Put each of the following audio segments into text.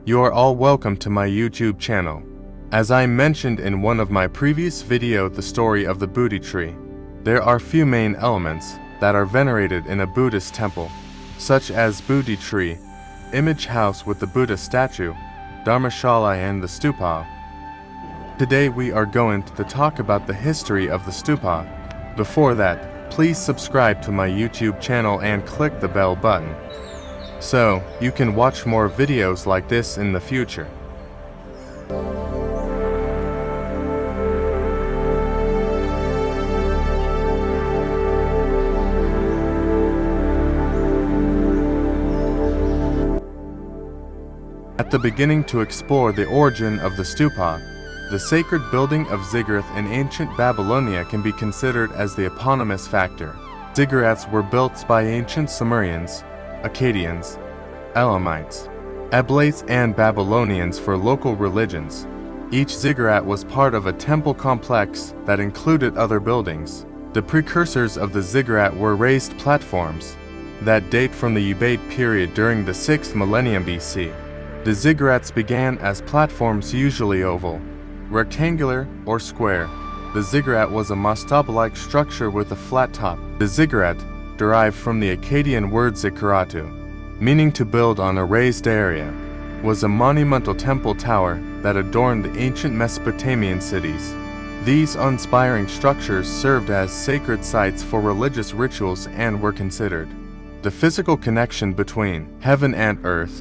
You are all welcome to my YouTube channel. As I mentioned in one of my previous videos, the story of the Bodhi tree, there are few main elements that are venerated in a Buddhist temple, such as Bodhi tree, image house with the Buddha statue, Dharmashala and the stupa. Today we are going to talk about the history of the stupa. Before that, please subscribe to my YouTube channel and click the bell button, so you can watch more videos like this in the future. At the beginning, to explore the origin of the stupa, the sacred building of Ziggurat in ancient Babylonia can be considered as the eponymous factor. Ziggurats were built by ancient Sumerians, Akkadians, Elamites, Eblates, and Babylonians for local religions. Each ziggurat was part of a temple complex that included other buildings. The precursors of the ziggurat were raised platforms that date from the Ubaid period during the 6th millennium BC. The ziggurats began as platforms, usually oval, rectangular, or square. The ziggurat was a mastaba-like structure with a flat top. The ziggurat, derived from the Akkadian word zikkuratu, meaning to build on a raised area, was a monumental temple tower that adorned the ancient Mesopotamian cities. These uninspiring structures served as sacred sites for religious rituals and were considered the physical connection between heaven and earth.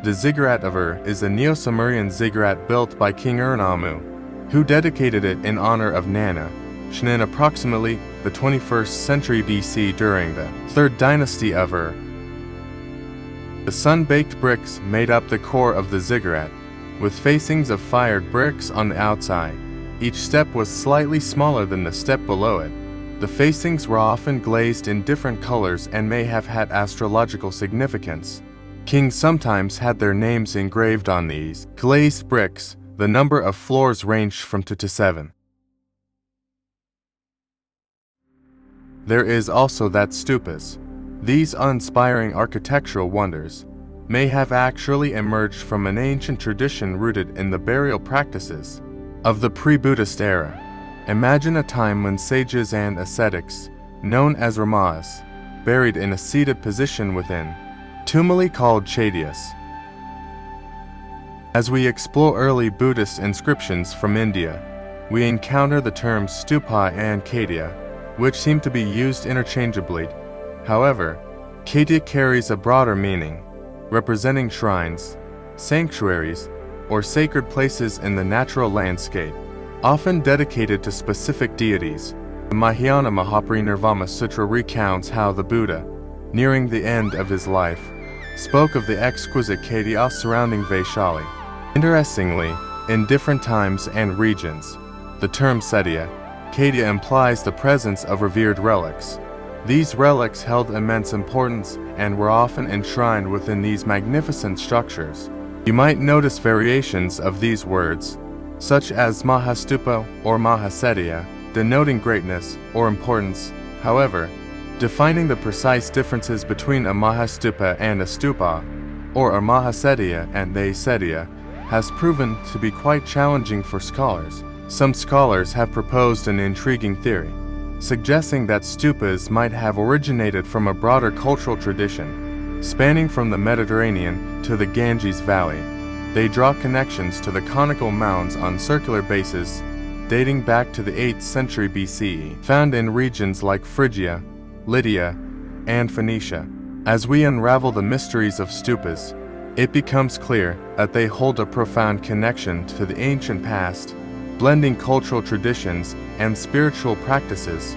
The Ziggurat of Ur is a Neo-Sumerian ziggurat built by King Ur-Nammu, who dedicated it in honor of Nana, in approximately the 21st century BC during the 3rd dynasty of Ur. The sun-baked bricks made up the core of the ziggurat, with facings of fired bricks on the outside. Each step was slightly smaller than the step below it. The facings were often glazed in different colors and may have had astrological significance. Kings sometimes had their names engraved on these glazed bricks. The number of floors ranged from 2 to 7. There is also that stupas. These uninspiring architectural wonders may have actually emerged from an ancient tradition rooted in the burial practices of the pre-Buddhist era. Imagine a time when sages and ascetics, known as Ramas, buried in a seated position within tumuli called chaityas. As we explore early Buddhist inscriptions from India, we encounter the terms Stupa and Cadia, which seem to be used interchangeably. However, Cadia carries a broader meaning, representing shrines, sanctuaries, or sacred places in the natural landscape, often dedicated to specific deities. The Mahayana Mahaparinirvana Sutra recounts how the Buddha, nearing the end of his life, spoke of the exquisite Cadia surrounding Vaishali. Interestingly, in different times and regions, the term Cadia implies the presence of revered relics. These relics held immense importance and were often enshrined within these magnificent structures. You might notice variations of these words, such as Mahastupa or Mahacadia, denoting greatness or importance. However, defining the precise differences between a Mahastupa and a stupa, or a Mahacadia and a Cadia, has proven to be quite challenging for scholars. Some scholars have proposed an intriguing theory, suggesting that stupas might have originated from a broader cultural tradition, spanning from the Mediterranean to the Ganges Valley. They draw connections to the conical mounds on circular bases, dating back to the 8th century BCE, found in regions like Phrygia, Lydia, and Phoenicia. As we unravel the mysteries of stupas, it becomes clear that they hold a profound connection to the ancient past, blending cultural traditions and spiritual practices.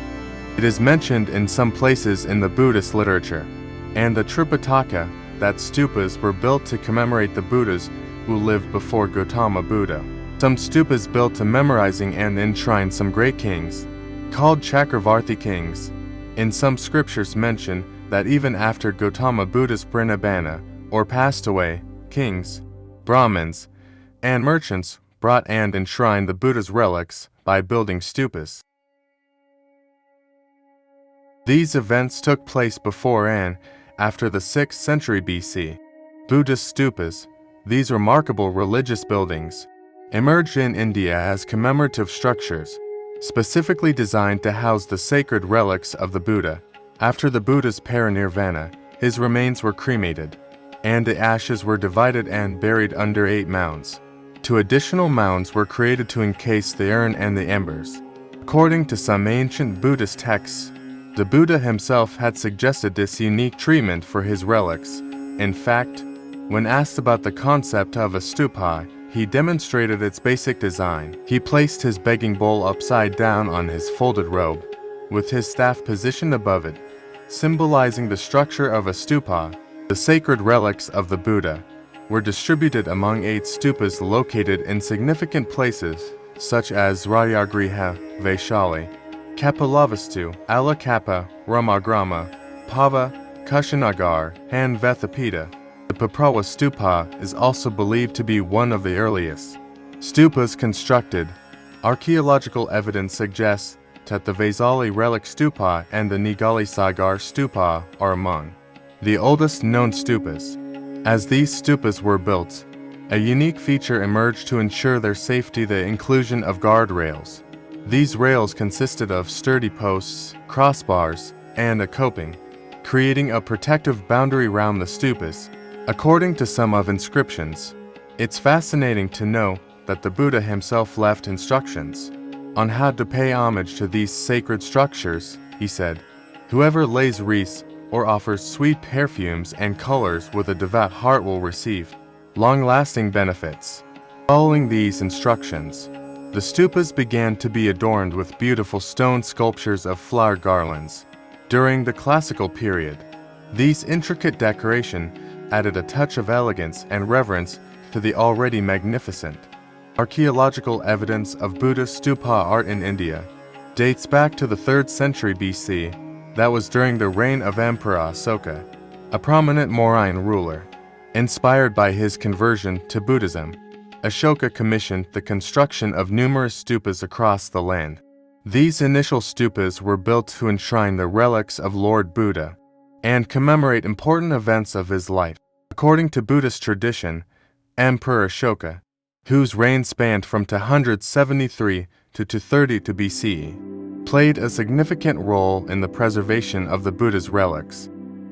It is mentioned in some places in the Buddhist literature and the Tripitaka that stupas were built to commemorate the Buddhas who lived before Gautama Buddha. Some stupas built to memorizing and enshrine some great kings, called Chakravarti kings. In some scriptures mention that even after Gautama Buddha's Pranabana, or passed away, kings, Brahmins, and merchants brought and enshrined the Buddha's relics by building stupas. These events took place before and after the 6th century BC. Buddhist stupas, these remarkable religious buildings, emerged in India as commemorative structures, specifically designed to house the sacred relics of the Buddha. After the Buddha's parinirvana, his remains were cremated, and the ashes were divided and buried under 8 mounds. 2 additional mounds were created to encase the urn and the embers. According to some ancient Buddhist texts, the Buddha himself had suggested this unique treatment for his relics. In fact, when asked about the concept of a stupa, he demonstrated its basic design. He placed his begging bowl upside down on his folded robe, with his staff positioned above it, symbolizing the structure of a stupa. The sacred relics of the Buddha were distributed among 8 stupas located in significant places, such as Rajagriha, Vaishali, Kapilavastu, Alakappa, Ramagrama, Pava, Kushinagar, and Vethapita. The Paprawa stupa is also believed to be one of the earliest stupas constructed. Archaeological evidence suggests that the Vaisali relic stupa and the Nigali Sagar stupa are among the oldest known stupas. As these stupas were built, a unique feature emerged to ensure their safety: the inclusion of guardrails. These rails consisted of sturdy posts, crossbars, and a coping, creating a protective boundary around the stupas. According to some of inscriptions, it's fascinating to know that the Buddha himself left instructions on how to pay homage to these sacred structures. He said, "Whoever lays wreaths or offers sweet perfumes and colors with a devout heart will receive long-lasting benefits." Following these instructions, the stupas began to be adorned with beautiful stone sculptures of flower garlands. During the classical period, these intricate decoration added a touch of elegance and reverence to the already magnificent. Archaeological evidence of Buddhist stupa art in India dates back to the 3rd century BC. That was during the reign of Emperor Asoka, a prominent Mauryan ruler. Inspired by his conversion to Buddhism, Ashoka commissioned the construction of numerous stupas across the land. These initial stupas were built to enshrine the relics of Lord Buddha and commemorate important events of his life. According to Buddhist tradition, Emperor Ashoka, whose reign spanned from 273 to 232 BCE, played a significant role in the preservation of the Buddha's relics.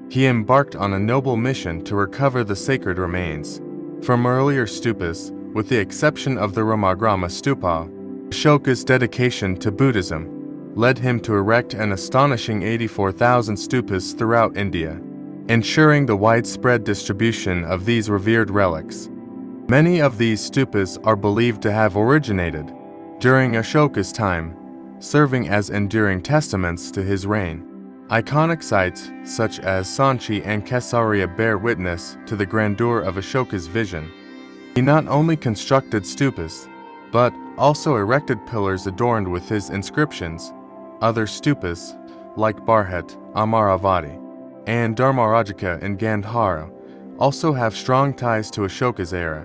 He embarked on a noble mission to recover the sacred remains from earlier stupas. With the exception of the Ramagrama stupa, Ashoka's dedication to Buddhism led him to erect an astonishing 84,000 stupas throughout India, ensuring the widespread distribution of these revered relics. Many of these stupas are believed to have originated during Ashoka's time, serving as enduring testaments to his reign. Iconic sites such as Sanchi and Caesarea bear witness to the grandeur of Ashoka's vision. He not only constructed stupas, but also erected pillars adorned with his inscriptions. Other stupas, like Barhat, Amaravati, and Dharmarajika in Gandhara, also have strong ties to Ashoka's era.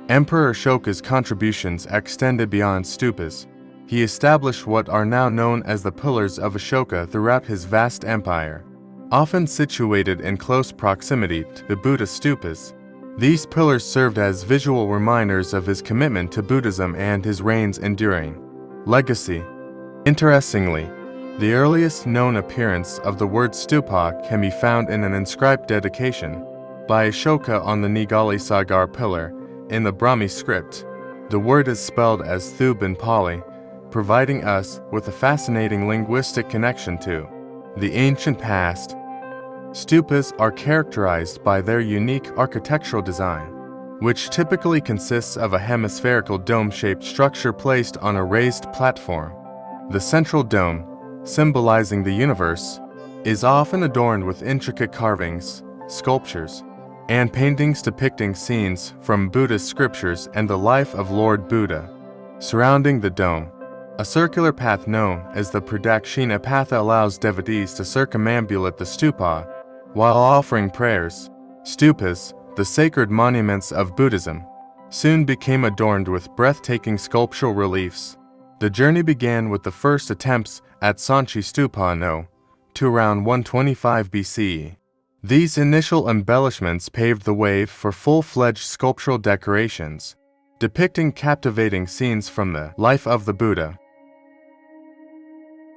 Emperor Ashoka's contributions extended beyond stupas. He established what are now known as the Pillars of Ashoka throughout his vast empire. Often situated in close proximity to the Buddha stupas, these pillars served as visual reminders of his commitment to Buddhism and his reign's enduring legacy. Interestingly, the earliest known appearance of the word stupa can be found in an inscribed dedication by Ashoka on the Nigali Sagar pillar in the Brahmi script. The word is spelled as Thub in Pali, providing us with a fascinating linguistic connection to the ancient past. Stupas are characterized by their unique architectural design, which typically consists of a hemispherical dome-shaped structure placed on a raised platform. The central dome, symbolizing the universe, is often adorned with intricate carvings, sculptures, and paintings depicting scenes from Buddhist scriptures and the life of Lord Buddha. Surrounding the dome, a circular path known as the Pradakshina Patha allows devotees to circumambulate the stupa while offering prayers. Stupas, the sacred monuments of Buddhism, soon became adorned with breathtaking sculptural reliefs. The journey began with the first attempts at Sanchi Stupa No. to around 125 BCE. These initial embellishments paved the way for full-fledged sculptural decorations, depicting captivating scenes from the life of the Buddha.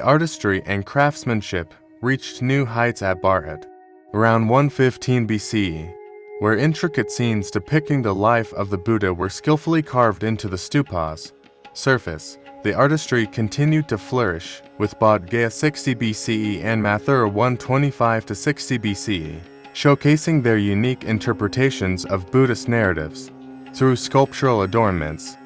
Artistry and craftsmanship reached new heights at Bharat, around 115 BCE, where intricate scenes depicting the life of the Buddha were skillfully carved into the stupas. Surface. The artistry continued to flourish, with Bodh Gaya 60 BCE and Mathura 125 to 60 BCE, showcasing their unique interpretations of Buddhist narratives through sculptural adornments.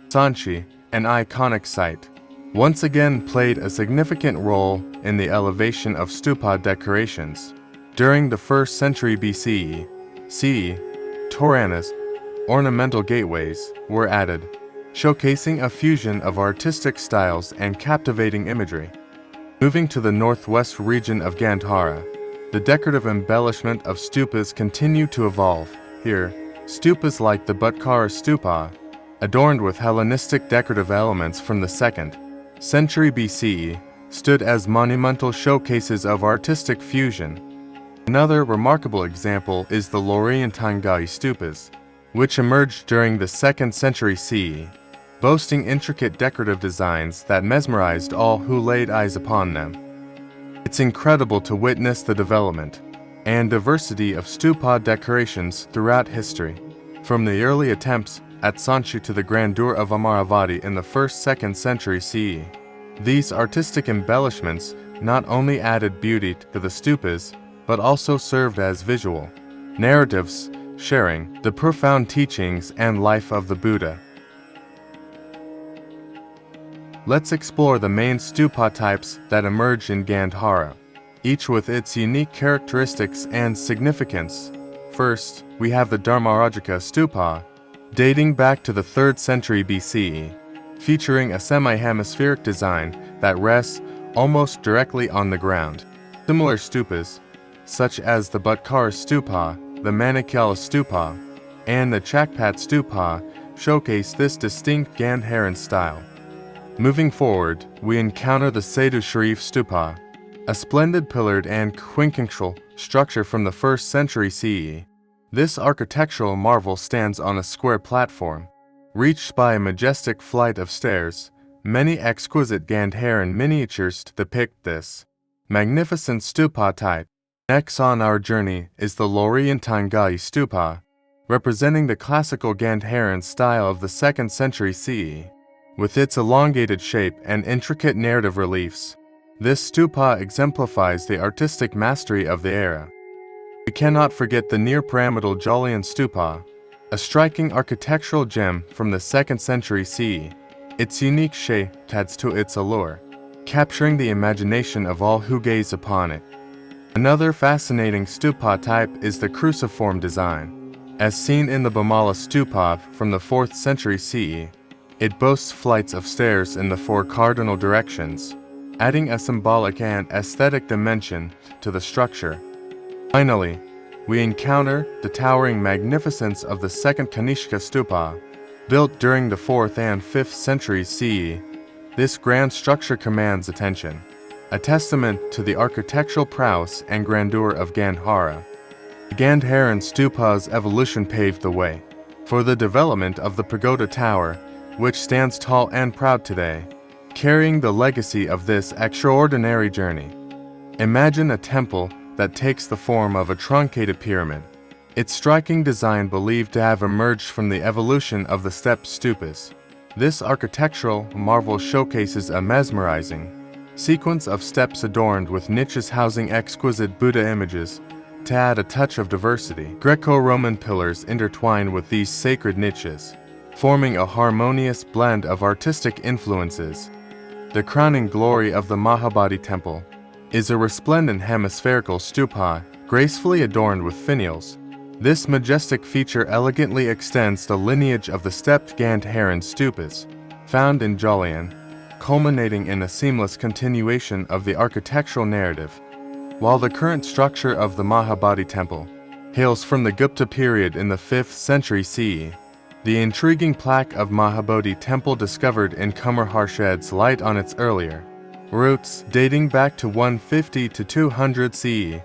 Sanchi, an iconic site, once again played a significant role in the elevation of stupa decorations. During the 1st century BCE, CE, toranas, ornamental gateways, were added, showcasing a fusion of artistic styles and captivating imagery. Moving to the northwest region of Gandhara, the decorative embellishment of stupas continued to evolve. Here, stupas like the Bhatkara stupa, adorned with Hellenistic decorative elements from the 2nd century BCE, stood as monumental showcases of artistic fusion. Another remarkable example is the Lorientangai stupas, which emerged during the 2nd century CE, boasting intricate decorative designs that mesmerized all who laid eyes upon them. It's incredible to witness the development and diversity of stupa decorations throughout history, from the early attempts at Sanchi to the grandeur of Amaravati in the 1st-2nd century CE. These artistic embellishments not only added beauty to the stupas, but also served as visual narratives, sharing the profound teachings and life of the Buddha. Let's explore the main stupa types that emerged in Gandhara, each with its unique characteristics and significance. First, we have the Dharmarajika stupa, dating back to the 3rd century BCE, featuring a semi-hemispheric design that rests almost directly on the ground. Similar stupas, such as the Bhatkara stupa, the Manikyala stupa, and the Chakpat stupa, showcase this distinct Gandharan style. Moving forward, we encounter the Setu Sharif stupa, a splendid pillared and quincunxal structure from the 1st century CE. This architectural marvel stands on a square platform, reached by a majestic flight of stairs. Many exquisite Gandharan miniatures depict this magnificent stupa type. Next on our journey is the Lorientangai stupa, representing the classical Gandharan style of the 2nd century CE. With its elongated shape and intricate narrative reliefs, this stupa exemplifies the artistic mastery of the era. We cannot forget the near-pyramidal Jolian stupa, a striking architectural gem from the 2nd century CE. Its unique shape adds to its allure, capturing the imagination of all who gaze upon it. Another fascinating stupa type is the cruciform design. As seen in the Bamala stupa from the 4th century CE, it boasts flights of stairs in the 4 cardinal directions, adding a symbolic and aesthetic dimension to the structure. Finally, we encounter the towering magnificence of the 2nd Kanishka stupa, built during the 4th and 5th centuries CE. This grand structure commands attention, a testament to the architectural prowess and grandeur of Gandhara. The Gandharan stupa's evolution paved the way for the development of the pagoda tower, which stands tall and proud today, carrying the legacy of this extraordinary journey. Imagine a temple that takes the form of a truncated pyramid, its striking design believed to have emerged from the evolution of the steppe stupas. This architectural marvel showcases a mesmerizing sequence of steps adorned with niches housing exquisite Buddha images. To add a touch of diversity, Greco-Roman pillars intertwine with these sacred niches, forming a harmonious blend of artistic influences. The crowning glory of the Mahabodhi temple is a resplendent hemispherical stupa, gracefully adorned with finials. This majestic feature elegantly extends the lineage of the stepped Gandharan stupas, found in Jolian, culminating in a seamless continuation of the architectural narrative. While the current structure of the Mahabodhi temple hails from the Gupta period in the 5th century CE, the intriguing plaque of Mahabodhi temple discovered in Kumarhar sheds light on its earlier roots dating back to 150 to 200 CE,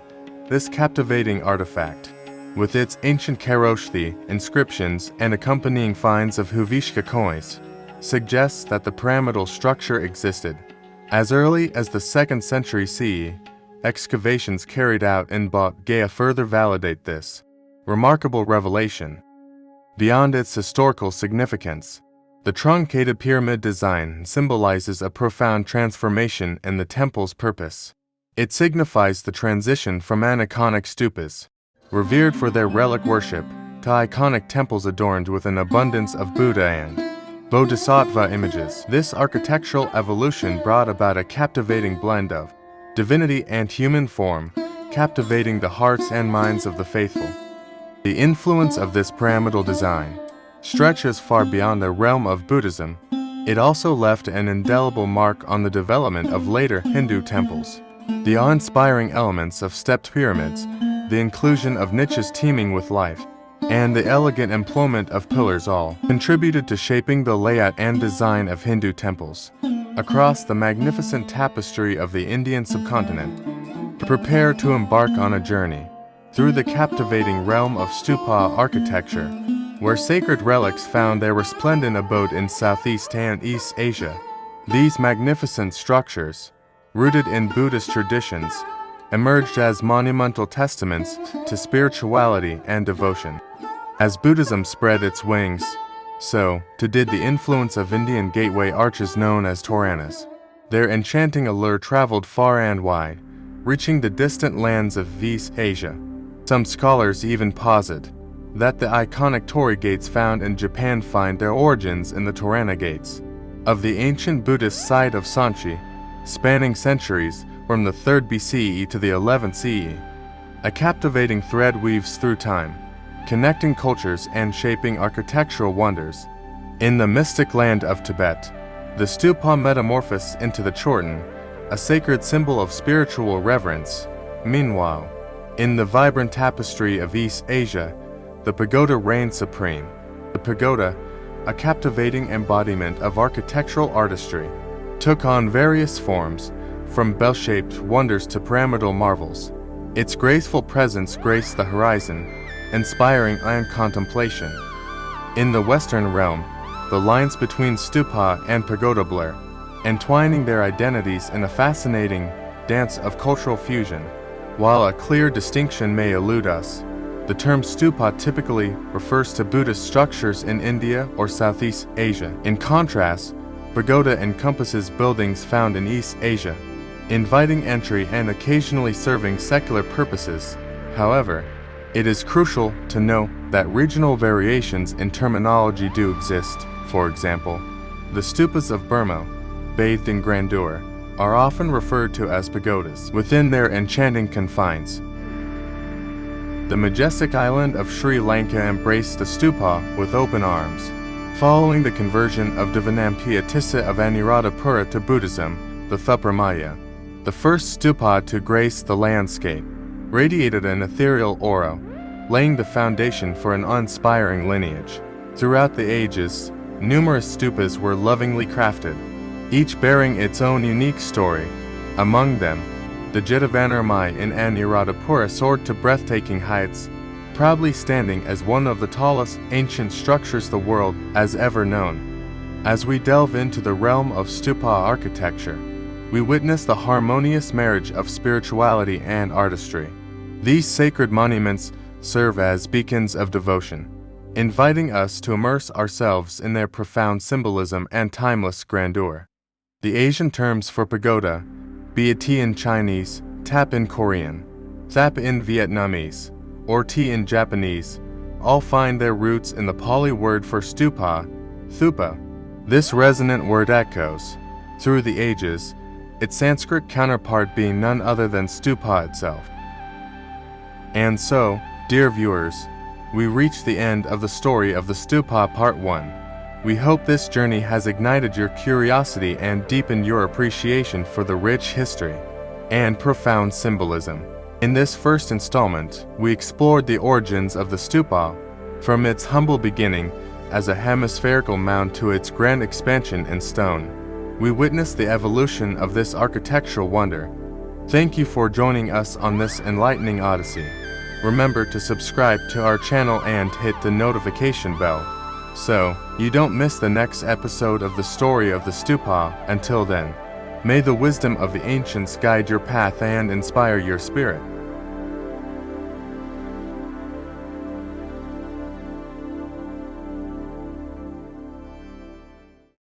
This captivating artifact, with its ancient Kharoshthi inscriptions and accompanying finds of Huvishka coins, suggests that the pyramidal structure existed. As early as the 2nd century CE, excavations carried out in Bodh Gaya further validate this remarkable revelation. Beyond its historical significance, the truncated pyramid design symbolizes a profound transformation in the temple's purpose. It signifies the transition from aniconic stupas, revered for their relic worship, to iconic temples adorned with an abundance of Buddha and Bodhisattva images. This architectural evolution brought about a captivating blend of divinity and human form, captivating the hearts and minds of the faithful. The influence of this pyramidal design stretches far beyond the realm of Buddhism. It also left an indelible mark on the development of later Hindu temples. The awe-inspiring elements of stepped pyramids, the inclusion of niches teeming with life, and the elegant employment of pillars all contributed to shaping the layout and design of Hindu temples. Across the magnificent tapestry of the Indian subcontinent, prepare to embark on a journey through the captivating realm of stupa architecture, where sacred relics found their resplendent abode in Southeast and East Asia. These magnificent structures, rooted in Buddhist traditions, emerged as monumental testaments to spirituality and devotion. As Buddhism spread its wings, so too did the influence of Indian gateway arches known as toranas. Their enchanting allure traveled far and wide, reaching the distant lands of East Asia. Some scholars even posit that the iconic torii gates found in Japan find their origins in the Torana gates of the ancient Buddhist site of Sanchi, spanning centuries from the 3rd BCE to the 11th CE. A captivating thread weaves through time, connecting cultures and shaping architectural wonders. In the mystic land of Tibet, the stupa metamorphosed into the chorten, a sacred symbol of spiritual reverence. Meanwhile, in the vibrant tapestry of East Asia, the pagoda reigned supreme. The pagoda, a captivating embodiment of architectural artistry, took on various forms, from bell-shaped wonders to pyramidal marvels. Its graceful presence graced the horizon, inspiring contemplation. In the Western realm, the lines between stupa and pagoda blur, entwining their identities in a fascinating dance of cultural fusion. While a clear distinction may elude us, the term stupa typically refers to Buddhist structures in India or Southeast Asia. In contrast, pagoda encompasses buildings found in East Asia, inviting entry and occasionally serving secular purposes. However, it is crucial to note that regional variations in terminology do exist. For example, the stupas of Burma, bathed in grandeur, are often referred to as pagodas within their enchanting confines. The majestic island of Sri Lanka embraced the stupa with open arms. Following the conversion of Devanampia Tissa of Anuradhapura to Buddhism, the Thupramaya, the first stupa to grace the landscape, radiated an ethereal aura, laying the foundation for an uninspiring lineage. Throughout the ages, numerous stupas were lovingly crafted, each bearing its own unique story. Among them, the Jetavanaramai in Anuradhapura soared to breathtaking heights, proudly standing as one of the tallest ancient structures the world has ever known. As we delve into the realm of stupa architecture, we witness the harmonious marriage of spirituality and artistry. These sacred monuments serve as beacons of devotion, inviting us to immerse ourselves in their profound symbolism and timeless grandeur. The Asian terms for pagoda, be it T in Chinese, tap in Korean, thap in Vietnamese, or T in Japanese, all find their roots in the Pali word for stupa, thupa. This resonant word echoes through the ages, its Sanskrit counterpart being none other than stupa itself. And so, dear viewers, we reach the end of the story of the stupa part 1. We hope this journey has ignited your curiosity and deepened your appreciation for the rich history and profound symbolism. In this first installment, we explored the origins of the stupa, from its humble beginning as a hemispherical mound to its grand expansion in stone. We witnessed the evolution of this architectural wonder, Thank you for joining us on this enlightening odyssey. Remember to subscribe to our channel and hit the notification bell, so you don't miss the next episode of the story of the Stupa. Until then, may the wisdom of the ancients guide your path and inspire your spirit.